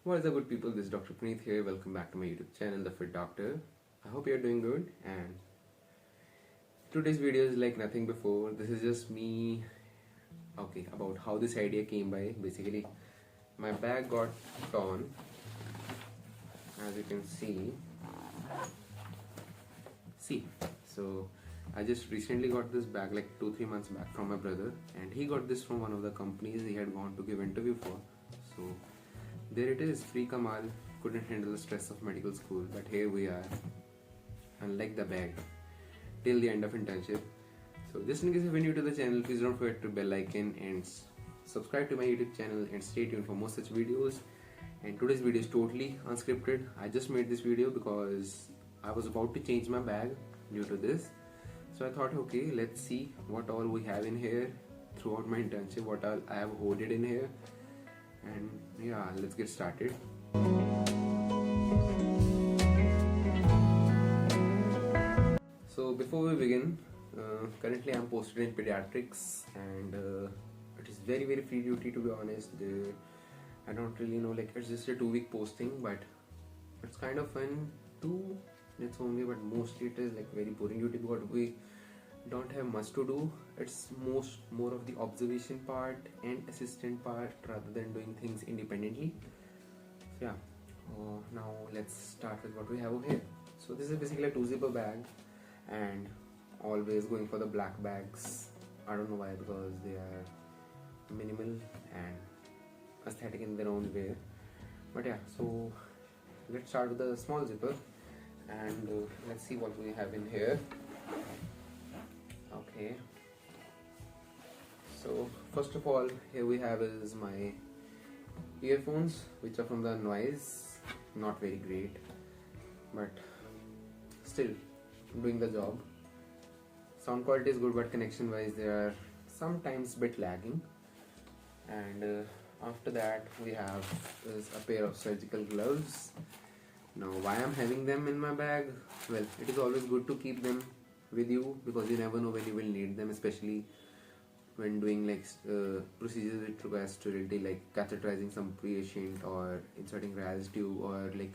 What is up, good people? This is Dr. Puneet here. Welcome back to my YouTube channel, The Fit Doctor. I hope you're doing good. And today's video is like nothing before. This is just me, about how this idea came by. Basically, my bag got torn, as you can see. So I just recently got this bag like 2-3 months back from my brother, and he got this from one of the companies he had gone to give interview for. So there it is, free Kamal. Couldn't handle the stress of medical school, but here we are, unlike the bag, till the end of internship. So just in case if you're new to the channel, please don't forget to bell icon and subscribe to my YouTube channel and stay tuned for more such videos. And today's video is totally unscripted. I just made this video because I was about to change my bag due to this. So I thought, okay, let's see what all we have in here throughout my internship, what all I have hoarded in here. And yeah, let's get started. So before we begin, currently I'm posted in pediatrics, and it is very free duty, to be honest. I don't really know, like it's just a 2-week posting, but it's kind of fun too. It's only, but mostly it is like very boring duty because we don't have much to do. It's more of the observation part and assistant part rather than doing things independently. So yeah, now let's start with what we have over here. So this is basically a 2-zipper bag, and always going for the black bags. I don't know why, because they are minimal and aesthetic in their own way. But yeah, so let's start with the small zipper, and let's see what we have in here. Okay, so first of all, here we have is my earphones, which are from the Noise. Not very great, but still doing the job. Sound quality is good, but connection wise they are sometimes bit lagging. And after that we have is a pair of surgical gloves. Now why I'm having them in my bag? Well, it is always good to keep them with you because you never know when you will need them, especially when doing like procedures which require sterility, like catheterizing some patient or inserting RAS tube or like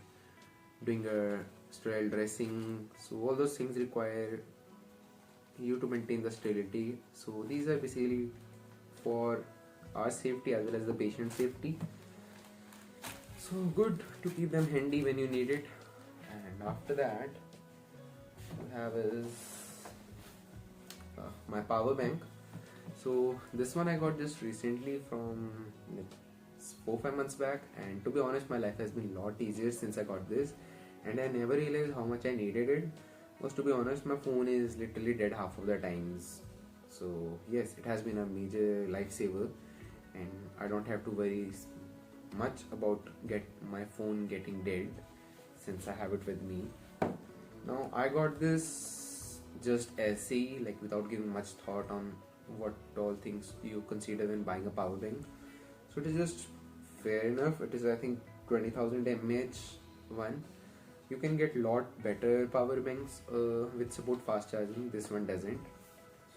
doing a sterile dressing. So all those things require you to maintain the sterility. So these are basically for our safety as well as the patient safety. So good to keep them handy when you need it. And after that we have is my power bank. So this one I got just recently from like 4-5 months back, and to be honest, my life has been a lot easier since I got this, and I never realized how much I needed it. Because to be honest, my phone is literally dead half of the times. So yes, it has been a major lifesaver, and I don't have to worry much about my phone getting dead since I have it with me. Now I got this just SE, like without giving much thought on what all things you consider when buying a power bank. So it is just fair enough. It is, I think, 20,000 mAh one. You can get lot better power banks which support fast charging. This one doesn't.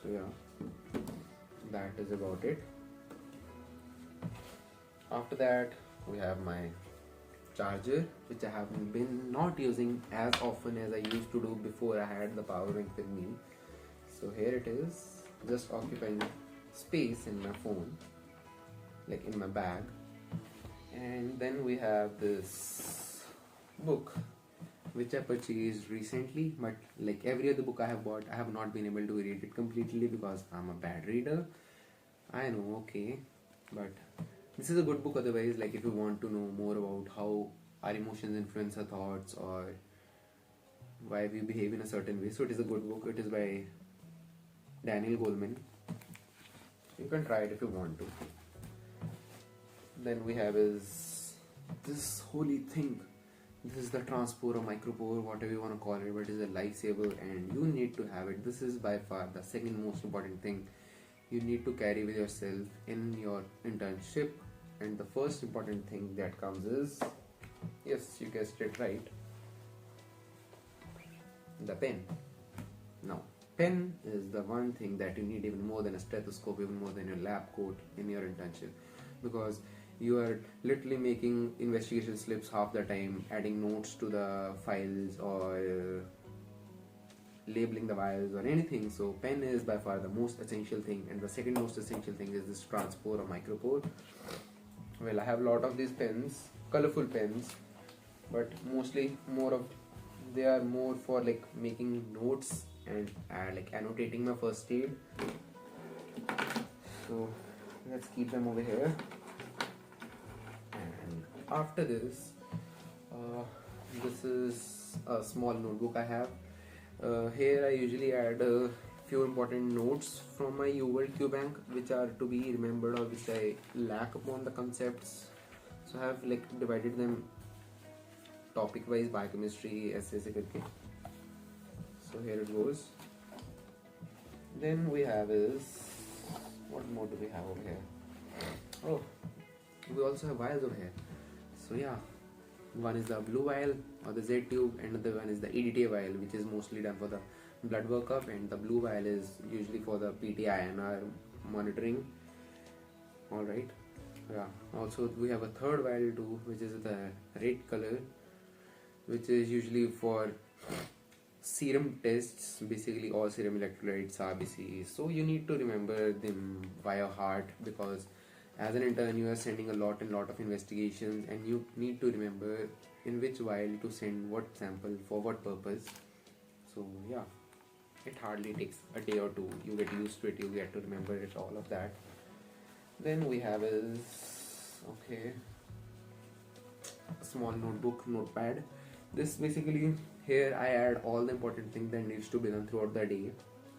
So yeah, that is about it. After that we have my charger, which I have been not using as often as I used to do before I had the power bank with me. So here it is, just occupying space in my phone, like in my bag. And then we have this book, which I purchased recently, but like every other book I have bought, I have not been able to read it completely because I'm a bad reader. I know, okay, but this is a good book otherwise, like if you want to know more about how our emotions influence our thoughts or why we behave in a certain way. So it is a good book. It is by Daniel Goleman. You can try it if you want to. Then we have is this holy thing. This is the transport or micropore, whatever you want to call it, but it is a lifesaver and you need to have it. This is by far the second most important thing you need to carry with yourself in your internship. And the first important thing that comes is, yes, you guessed it right, the pen. Now pen is the one thing that you need even more than a stethoscope, even more than your lab coat in your internship, because You are literally making investigation slips half the time, adding notes to the files or labeling the files or anything. So pen is by far the most essential thing, and the second most essential thing is this transport or micropore. Well, I have a lot of these pens, colorful pens, but mostly more of they are more for like making notes and like annotating my first aid. So let's keep them over here. And after this, this is a small notebook I have. Here I usually add a few important notes from my UWorld QBank which are to be remembered or which I lack upon the concepts. So I have like divided them topic wise, biochemistry, essay se karke. So here it goes. Then we have is, what more do we have over here? Oh, we also have vials over here. So yeah, one is the blue vial or the Z tube, and the one is the EDTA vial, which is mostly done for the blood workup, and the blue vial is usually for the PT-INR monitoring. Alright, yeah. Also we have a third vial too, which is the red color, which is usually for serum tests, basically all serum electrolytes, RBCs. So you need to remember them via heart, because as an intern you are sending a lot of investigations, and you need to remember in which vial to send what sample for what purpose. So yeah, it hardly takes a day or two. You get used to it, you get to remember it, all of that. Then we have is, okay, a small notebook, notepad. This basically, here I add all the important things that needs to be done throughout the day,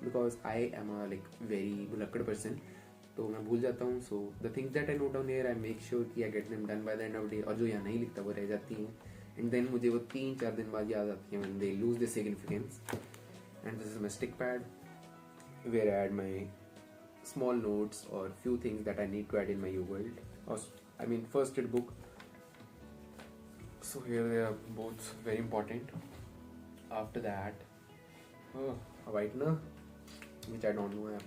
because I am a like very bullocked person, तो मैं भूल जाता हूँ. So the things that I note down here, I make sure कि I get them done by the end of the day, और जो यहाँ नहीं लिखता वो रह जाती हैं, and then मुझे वो 3-4 दिन बाद याद आती हैं when they lose their significance. And this is my stick pad where I add my small notes or few things that I need to add in my UWorld, or I mean first aid book. So here they are both very important. After that, a whitener, which I don't know, I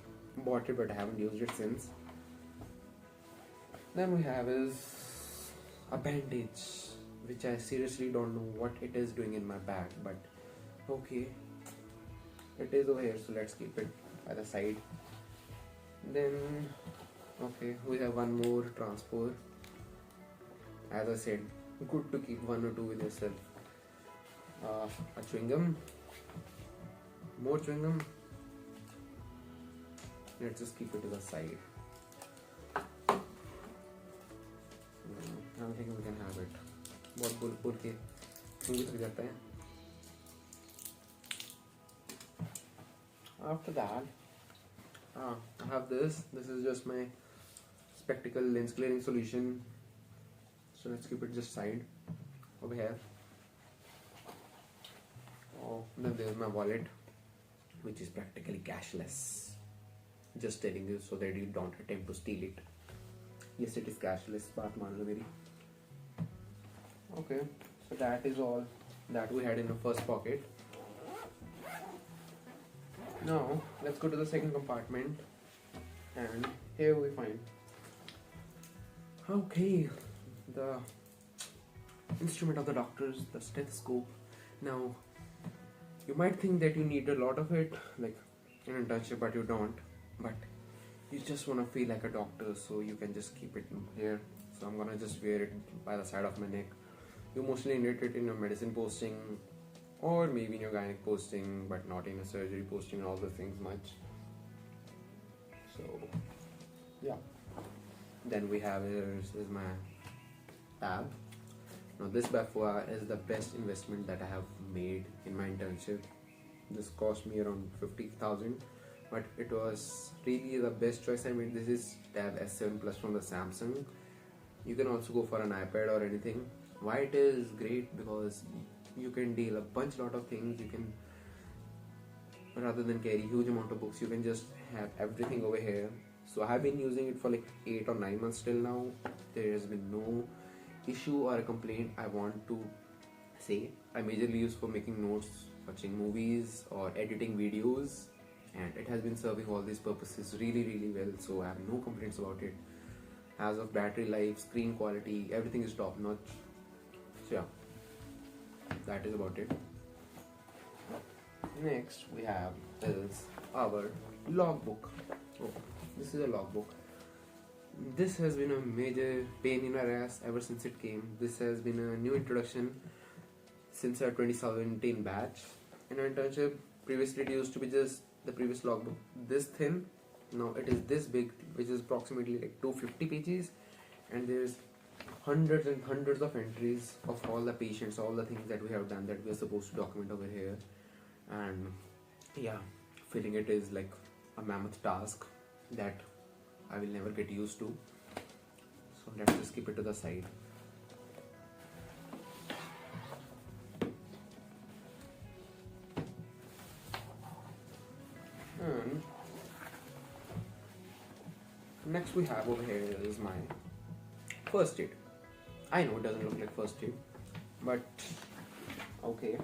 bought it but I haven't used it since. Then we have is a bandage, which I seriously don't know what it is doing in my bag, but okay, it is over here, so let's keep it by the side. Then okay, we have one more transport. As I said, good to keep one or two with yourself. A chewing gum, more chewing gum. Let's just keep it to the side. I think we can have it. बहुत बोल के मुझे थक जाता है. After that, I have this. This is just my spectacle lens clearing solution. So let's keep it just side over here. Oh, then there's my wallet, which is practically cashless. Just telling you so that you don't attempt to steal it. Yes, it is cashless. बात मान लो मेरी. Okay, so that is all that we had in the first pocket. Now let's go to the second compartment, and here we find, okay, the instrument of the doctors, the stethoscope. Now you might think that you need a lot of it, like in internship, but you don't. But you just want to feel like a doctor, so you can just keep it here. So I'm gonna just wear it by the side of my neck. You mostly need it in your medicine posting, or maybe in your gynec posting, but not in a surgery posting and all those things much. So yeah. Then we have this is my tab. Now this by far is the best investment that I have made in my internship. This cost me around 50,000, but it was really the best choice I made. This is tab S7 Plus from the Samsung. You can also go for an iPad or anything. Why it is great? Because you can deal a lot of things. You can, rather than carry huge amount of books, you can just have everything over here. So I have been using it for like 8 or 9 months till now. There has been no issue or a complaint I want to say. I majorly use for making notes, watching movies or editing videos, and it has been serving all these purposes really well, so I have no complaints about it. as of battery life, screen quality, everything is top notch. So yeah, that is about it. Next we have is our logbook. Oh, this is a logbook. This has been a major pain in our ass ever since it came. This has been a new introduction since our 2017 batch. In our internship, previously it used to be just the previous logbook this thin. Now it is this big, which is approximately like 250 pages, and there's hundreds and hundreds of entries of all the patients, all the things that we have done that we are supposed to document over here. And yeah, filling it is like a mammoth task that I will never get used to. So let's just keep it to the side. And next we have over here is my first aid. I know it doesn't look like first aid, but okay.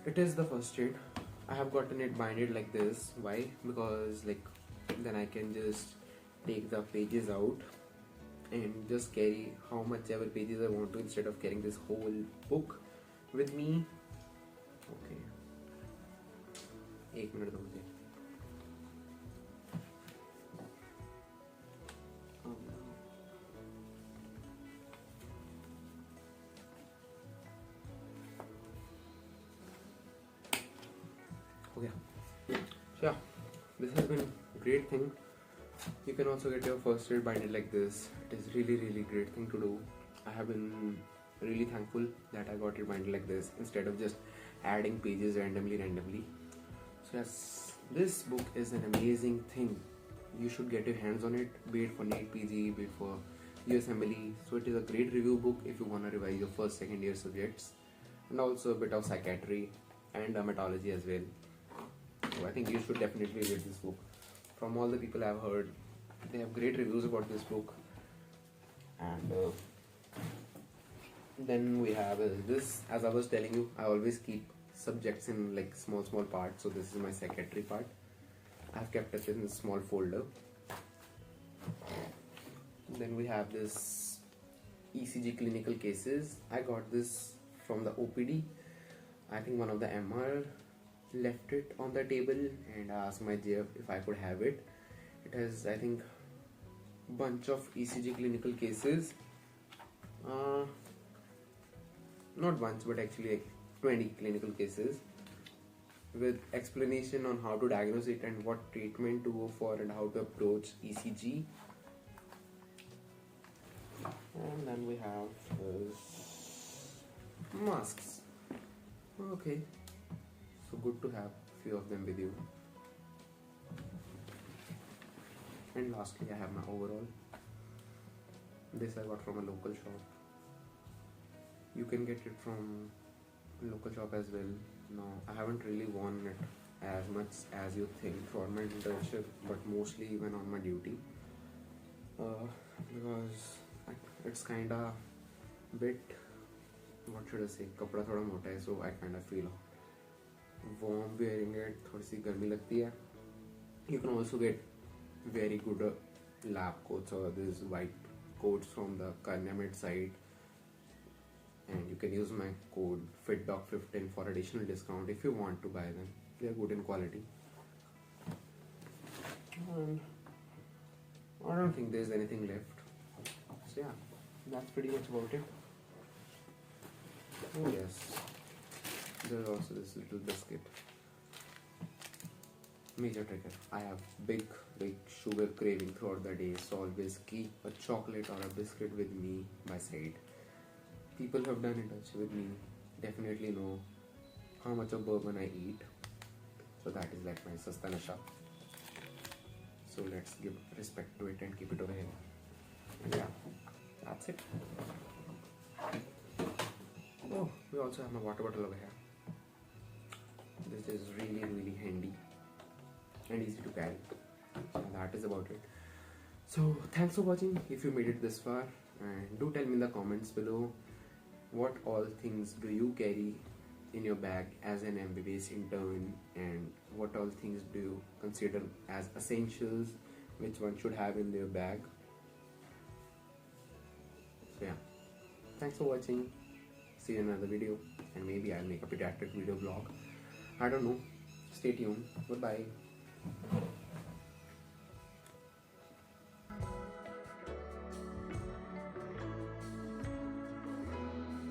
It is the first aid. I have gotten it binded like this. Why? Because like then I can just take the pages out and just carry how much ever pages I want to instead of carrying this whole book with me. Okay. 1 minute दो मुझे. Okay. So yeah, this has been a great thing. You can also get your first aid binded like this. It is really great thing to do. I have been really thankful that I got it binded like this instead of just adding pages randomly. So yes, this book is an amazing thing. You should get your hands on it, be it for NEET PG, be it for USMLE. So it is a great review book if you want to revise your first, second year subjects, and also a bit of psychiatry and dermatology as well. So I think you should definitely read this book. From all the people I've heard, they have great reviews about this book. And then we have this, as I was telling you, I always keep subjects in like small parts. So this is my psychiatry part. I've kept it in a small folder. Then we have this ECG clinical cases. I got this from the OPD. I think one of the MR left it on the table and I asked my JF if I could have it. It has, I think, bunch of ECG clinical cases. Not bunch, but actually like 20 clinical cases with explanation on how to diagnose it and what treatment to go for and how to approach ECG. And then we have masks. Okay, so good to have few of them with you. And lastly, I have my overall. This I got from a local shop. You can get it from local shop as well. No, I haven't really worn it as much as you think for my internship, but mostly when on my duty. Because it's kinda bit, what should I say, कपड़ा थोड़ा मोटा है, so I kinda feel warm wearing it. थोड़ी सी गर्मी लगती है. You can also get very good lab coats or these white coats from the Carnamed site, and you can use my code FITDOC15 for additional discount if you want to buy them. They are good in quality. And I don't think there's anything left. So yeah, that's pretty much about it. Oh yes, there's also this little biscuit. Major trigger. I have big sugar craving throughout the day, so always keep a chocolate or a biscuit with me by side. People who have done internship with me definitely know how much of bourbon I eat. So that is like my sasta nasha. So let's give respect to it and keep it over here. And yeah, that's it. Oh, we also have my water bottle over here. This is really handy and easy to carry. And that is about it. So thanks for watching if you made it this far, and do tell me in the comments below what all things do you carry in your bag as an Mbbs intern, and what all things do you consider as essentials which one should have in their bag. So yeah, thanks for watching. See you in another video, and maybe I'll make a pediatric video blog. I don't know. Stay tuned. Goodbye.